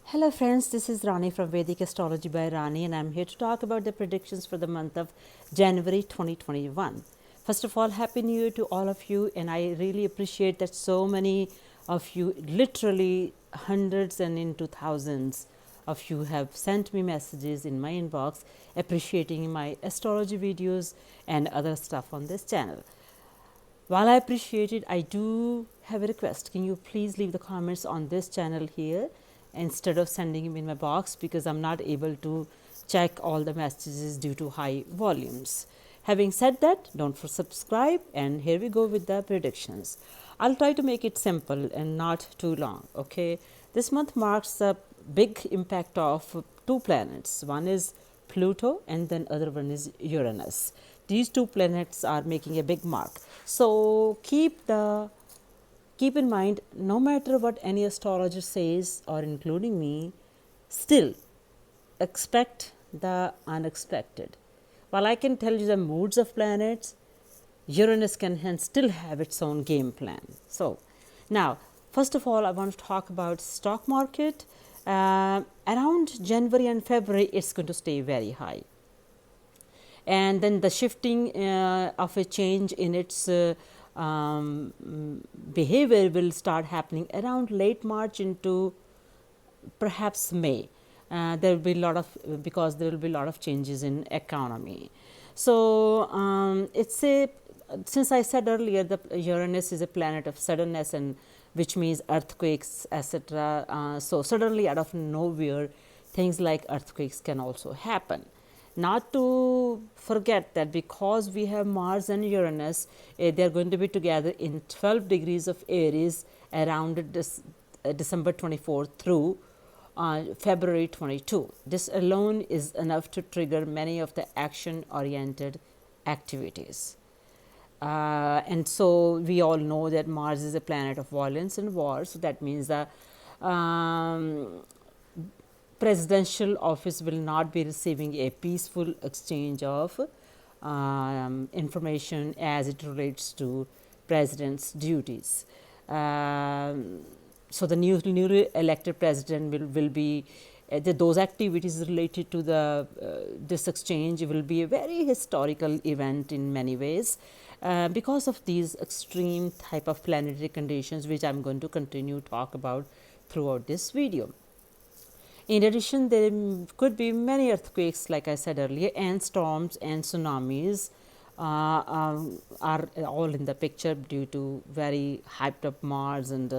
Hello friends, this is Rani from Vedic Astrology by Rani, and I'm here to talk about the predictions for the month of January 2021. First of all, Happy New Year to all of you, and I really appreciate that so many of you, literally hundreds and into thousands of you, have sent me messages in my inbox appreciating my astrology videos and other stuff on this channel. While I appreciate it, I do have a request. Can you please leave the comments on this channel here instead of sending them in my box, because I'm not able to check all the messages due to high volumes. Having said that, don't forget to subscribe, and here we go with the predictions. I'll try to make it simple and not too long. Okay, this month marks the big impact of two planets. One is Pluto and then other one is Uranus. These two planets are making a big mark. So keep in mind, no matter what any astrologer says, or including me, still expect the unexpected. While I can tell you the moods of planets, Uranus can hence still have its own game plan. So now, first of all, I want to talk about stock market. Around January and February, it's going to stay very high. And then the shifting of a change in its behavior will start happening around late March into perhaps May. There will be a lot of, because there will be a lot of changes in economy. So since I said earlier, the Uranus is a planet of suddenness, and which means earthquakes, etc. So suddenly, out of nowhere, things like earthquakes can also happen. Not to forget that because we have Mars and Uranus, they are going to be together in 12 degrees of Aries around December 24 through February 22. This alone is enough to trigger many of the action-oriented activities. And so we all know that Mars is a planet of violence and war. So that means the presidential office will not be receiving a peaceful exchange of information as it relates to president's duties. So the newly elected president will be those activities related to this exchange will be a very historical event in many ways, because of these extreme type of planetary conditions, which I'm going to continue to talk about throughout this video. In addition, there could be many earthquakes, like I said earlier, and storms and tsunamis are all in the picture due to very hyped up Mars and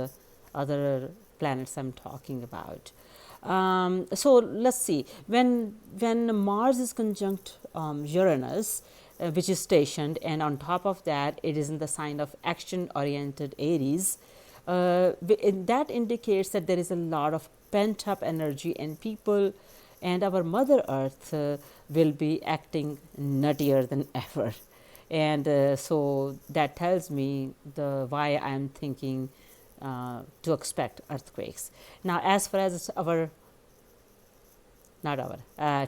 other planets I'm talking about. So let's see, when Mars is conjunct Uranus, which is stationed, and on top of that it is in the sign of action-oriented Aries, that indicates that there is a lot of pent up energy, and people and our Mother Earth will be acting nuttier than ever. And so that tells me why I'm thinking to expect earthquakes. Now, as far as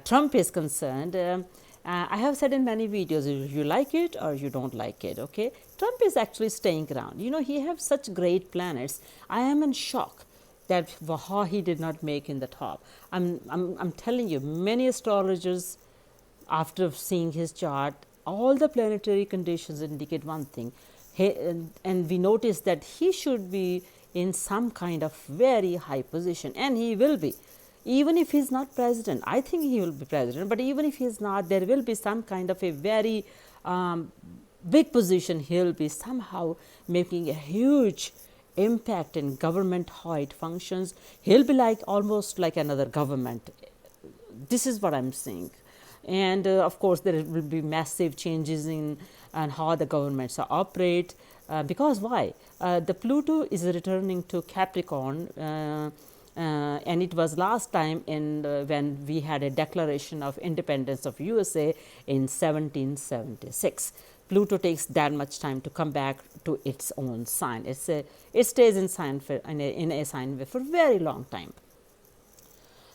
Trump is concerned, I have said in many videos, you like it or you don't like it. Okay, Trump is actually staying around. You know, he has such great planets. I am in shock that how he did not make in the top. I'm telling you, many astrologers, after seeing his chart, all the planetary conditions indicate one thing, and we notice that he should be in some kind of very high position, and he will be. Even if he is not president, I think he will be president, but even if he is not, there will be some kind of a very big position. He will be somehow making a huge impact in government, how it functions. He'll be like almost like another government. This is what I'm saying. And of course, there will be massive changes in and how the governments operate. Because why? The Pluto is returning to Capricorn, and it was last time when we had a declaration of independence of USA in 1776. Pluto takes that much time to come back to its own sign. It stays in a sign for a very long time.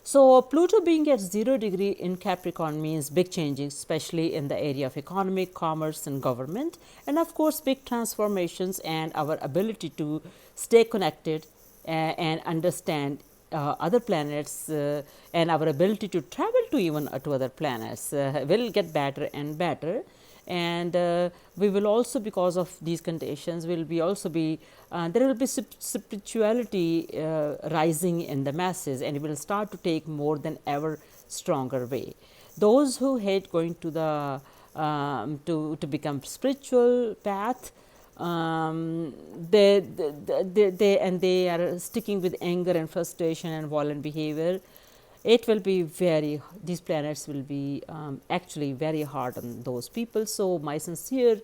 So Pluto being at 0 degree in Capricorn means big changes, especially in the area of economic, commerce and government, and of course big transformations and our ability to stay connected and understand other planets and our ability to travel to even to other planets will get better and better. And we will also, because of these conditions, will be also be there will be spirituality rising in the masses, and it will start to take more than ever stronger way. Those who hate going to the to become spiritual path, they are sticking with anger and frustration and violent behavior. It will be very, these planets will be actually very hard on those people. So my sincere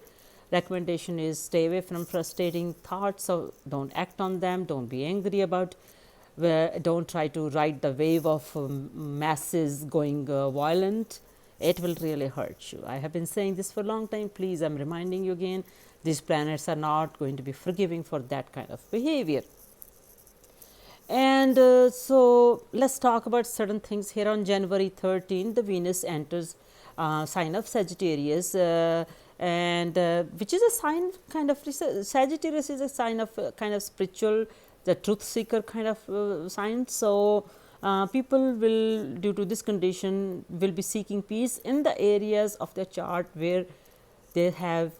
recommendation is stay away from frustrating thoughts. So don't act on them, don't be angry about, don't try to ride the wave of masses going violent. It will really hurt you. I have been saying this for a long time. Please, I'm reminding you again, these planets are not going to be forgiving for that kind of behavior. And so let's talk about certain things here. On January 13, the Venus enters sign of Sagittarius, and which is a sign kind of, Sagittarius is a sign of kind of spiritual, the truth seeker kind of sign. So people will, due to this condition, will be seeking peace in the areas of the chart where they have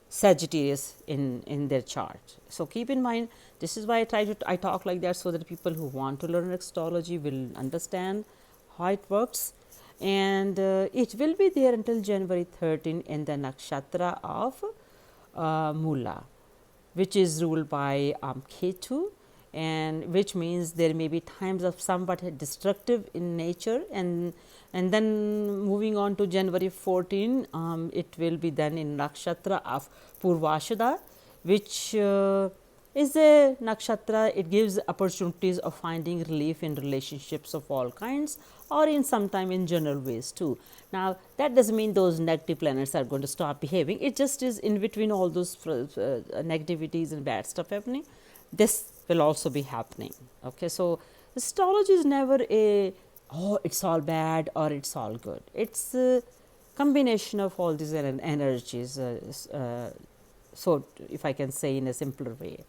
Sagittarius in their chart. So keep in mind, this is why I talk like that, so that people who want to learn astrology will understand how it works. And it will be there until January 13 in the nakshatra of Mula, which is ruled by Ketu, and which means there may be times of somewhat destructive in nature. And then moving on to January 14, it will be then in nakshatra of Purvashada, which is a nakshatra. It gives opportunities of finding relief in relationships of all kinds, or in sometime in general ways too. Now that doesn't mean those negative planets are going to stop behaving. It just is in between all those negativities and bad stuff happening, this will also be happening. Okay, so astrology is never a, oh, it's all bad or it's all good. It's a combination of all these energies, so if I can say in a simpler way.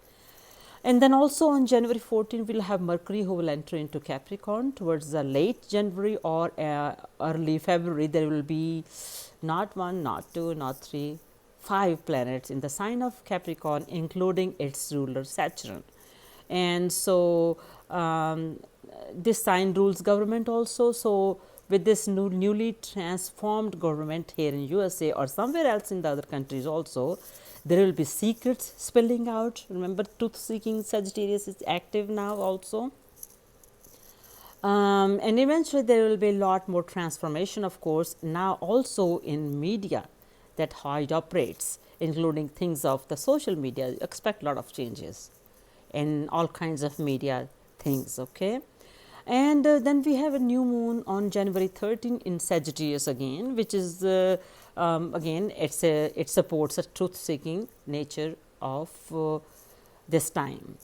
And then also on January 14, we'll have Mercury, who will enter into Capricorn. Towards the late January or early February, there will be not one, not two, not three, 5 planets in the sign of Capricorn, including its ruler Saturn. And so this sign rules government also. So with this newly transformed government here in USA or somewhere else in the other countries also, there will be secrets spilling out. Remember, truth seeking Sagittarius is active now also. And eventually there will be a lot more transformation, of course, now also in media, that how it operates, including things of the social media. Expect a lot of changes in all kinds of media things. Okay, and then we have a new moon on January 13 in Sagittarius again, which is again it supports a truth seeking nature of this time.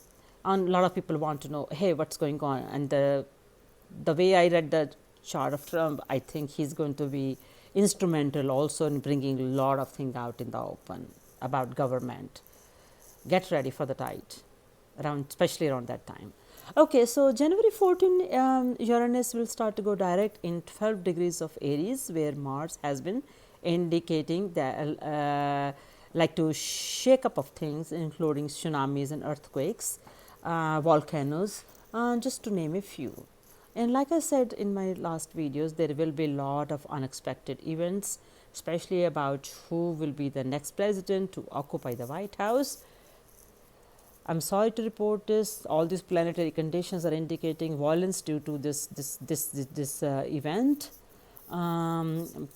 And a lot of people want to know, hey, what's going on? And the way I read the chart of Trump, I think he's going to be instrumental also in bringing a lot of things out in the open about government. Get ready for the tide, especially around that time. Okay, so January 14, Uranus will start to go direct in 12 degrees of Aries, where Mars has been indicating that like to shake up of things, including tsunamis and earthquakes, volcanoes, just to name a few. And like I said in my last videos, there will be a lot of unexpected events, especially about who will be the next president to occupy the White House. I'm sorry to report this. All these planetary conditions are indicating violence due to this event.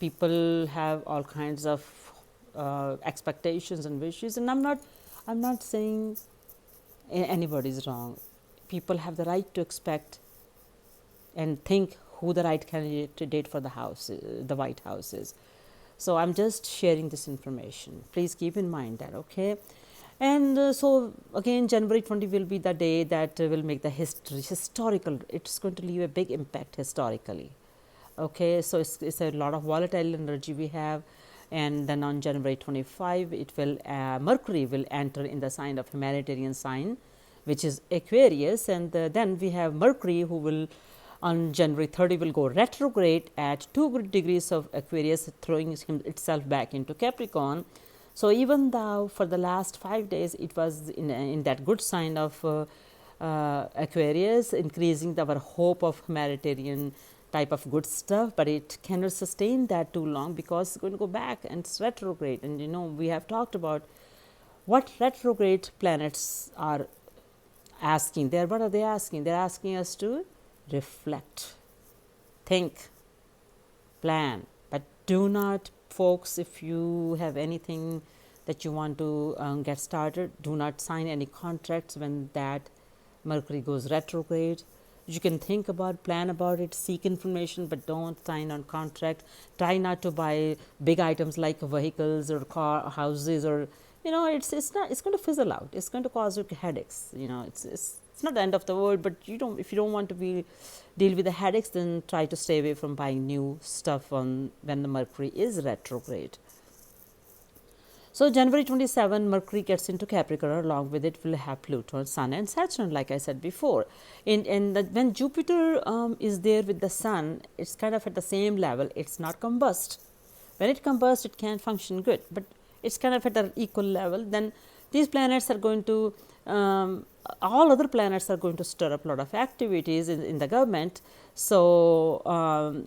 People have all kinds of expectations and wishes, and I'm not saying anybody is wrong. People have the right to expect and think who the right candidate for the White House is. So I'm just sharing this information. Please keep in mind that. Okay. And so again, January 20 will be the day that will make the historical. It's going to leave a big impact historically. Okay, so it's a lot of volatile energy we have. And then on January 25, it will Mercury will enter in the sign of humanitarian sign, which is Aquarius, and then we have Mercury, who will on January 30 will go retrograde at 2 degrees of Aquarius, throwing itself back into Capricorn. So even though for the last 5 days it was in that good sign of Aquarius, increasing our hope of humanitarian type of good stuff, but it cannot sustain that too long because it's going to go back and it's retrograde. And we have talked about what retrograde planets are asking. What are they asking? They're asking us to reflect, think, plan, but do not, folks, if you have anything that you want to get started, do not sign any contracts when that Mercury goes retrograde. You can think about, plan about it, seek information, but don't sign on contract. Try not to buy big items like vehicles or houses, or it's going to fizzle out. It's going to cause you headaches. It's not the end of the world, but if you don't want to deal with the headaches, then try to stay away from buying new stuff when the Mercury is retrograde. So January 27, Mercury gets into Capricorn. Along with it, we'll have Pluto, Sun, and Saturn, like I said before. When Jupiter is there with the Sun, it's kind of at the same level. It's not combust. When it combusts, it can't function good, but it's kind of at an equal level. Then these planets are going to, all other planets are going to stir up a lot of activities in the government. So,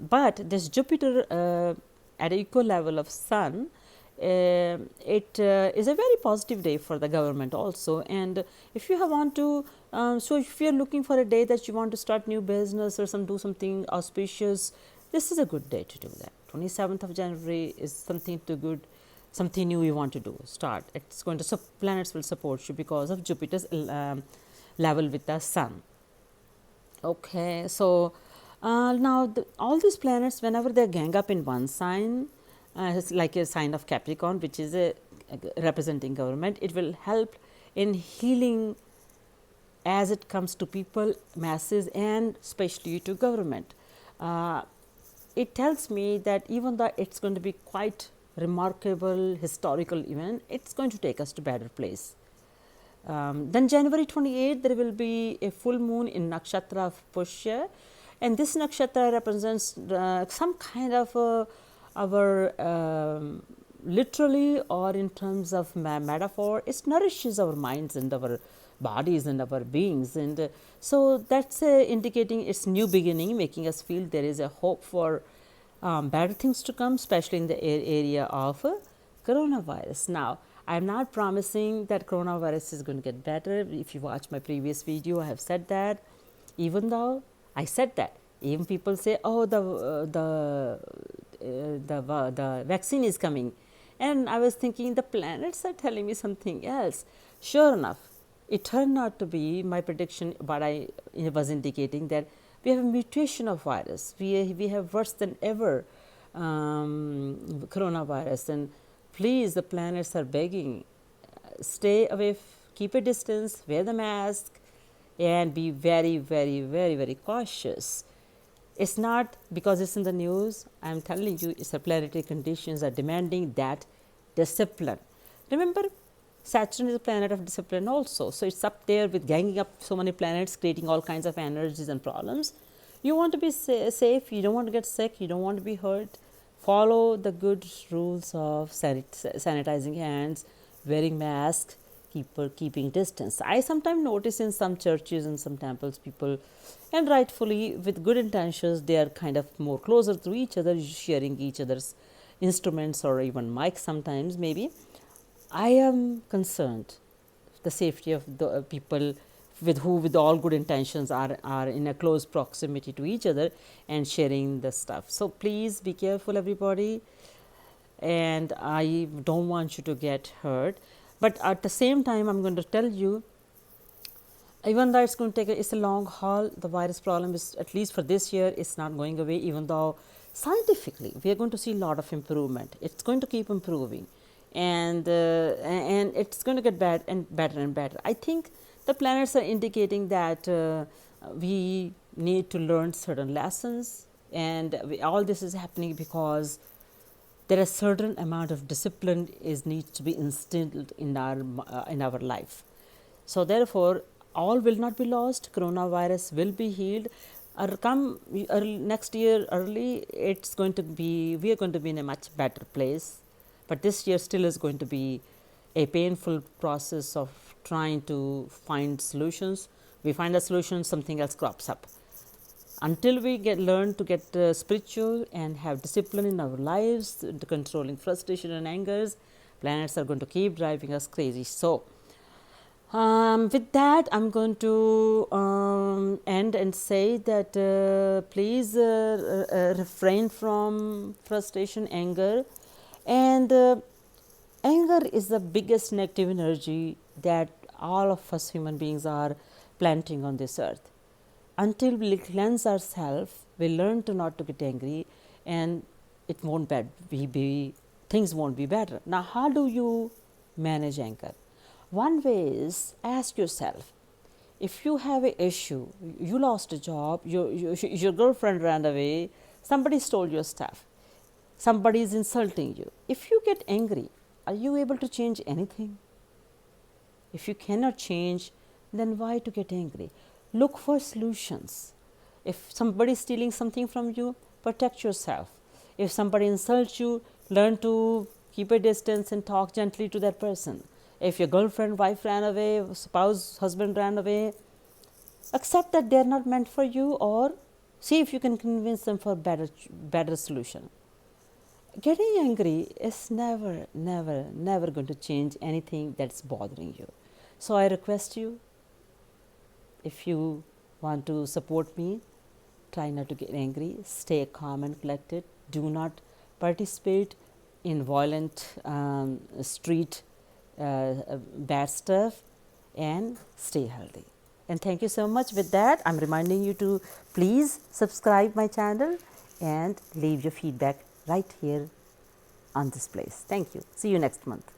but this Jupiter at an equal level of Sun, it is a very positive day for the government also. And if you want to, so if you are looking for a day that you want to start new business or do something auspicious, this is a good day to do that. 27th of January is something new you want to do, start. It's going to, planets will support you because of Jupiter's level with the Sun. Okay, so now all these planets, whenever they gang up in one sign, it's like a sign of Capricorn, which is representing government, it will help in healing as it comes to people, masses, and especially to government. It tells me that even though it's going to be quite remarkable historical event, it's going to take us to better place. Then January 28th, there will be a full moon in nakshatra of Pushya, and this nakshatra represents some kind of our literally or in terms of metaphor, it nourishes our minds and our bodies and our beings, and so that's indicating its new beginning, making us feel there is a hope for better things to come, especially in the area of coronavirus. Now, I am not promising that coronavirus is going to get better. If you watch my previous video, I have said that. Even though I said that, even people say, "Oh, the vaccine is coming," and I was thinking the planets are telling me something else. Sure enough, it turned out to be my prediction, but I was indicating that we have a mutation of virus. We have worse than ever coronavirus, and please, the planets are begging, stay away, keep a distance, wear the mask, and be very, very, very, very cautious. It's not because it's in the news. I'm telling you, it's the planetary conditions are demanding that discipline. Remember, Saturn is a planet of discipline also. So it's up there with ganging up so many planets, creating all kinds of energies and problems. You want to be safe. You don't want to get sick. You don't want to be hurt. Follow the good rules of sanitizing hands, wearing masks, keeping distance. I sometimes notice in some churches and some temples, people, and rightfully with good intentions, they are kind of more closer to each other, sharing each other's instruments or even mics sometimes maybe. I am concerned the safety of the people with all good intentions are in a close proximity to each other and sharing the stuff. So please be careful, everybody, and I don't want you to get hurt. But at the same time, I'm going to tell you, even though it's going to it's a long haul, the virus problem is, at least for this year, it's not going away, even though scientifically we are going to see a lot of improvement. It's going to keep improving, and it's going to get better and better. I think the planets are indicating that we need to learn certain lessons, and all this is happening because there is a certain amount of discipline needs to be instilled in our life. So therefore, all will not be lost. Coronavirus will be healed. Come early, next year early, it's going to be, we are going to be in a much better place. But this year still is going to be a painful process of trying to find solutions. We find a solution, something else crops up. Until we learn to get spiritual and have discipline in our lives, controlling frustration and angers, planets are going to keep driving us crazy. So, with that, I'm going to end and say that please refrain from frustration, anger, and anger is the biggest negative energy that all of us human beings are planting on this earth. Until we cleanse ourselves, we learn to not to get angry, and it won't be things won't be better. Now, how do you manage anger? One way is ask yourself, if you have an issue, you lost a job, your girlfriend ran away, somebody stole your stuff, somebody is insulting you. If you get angry, are you able to change anything? If you cannot change, then why to get angry? Look for solutions. If somebody is stealing something from you, protect yourself. If somebody insults you, learn to keep a distance and talk gently to that person. If your girlfriend, wife ran away, spouse, husband ran away, accept that they are not meant for you, or see if you can convince them for better solution. Getting angry is never going to change anything that's bothering you. So I request you, if you want to support me, try not to get angry, stay calm and collected, do not participate in violent street bad stuff, and stay healthy. And thank you so much. With that, I'm reminding you to please subscribe my channel and leave your feedback right here on this place. Thank you. See you next month.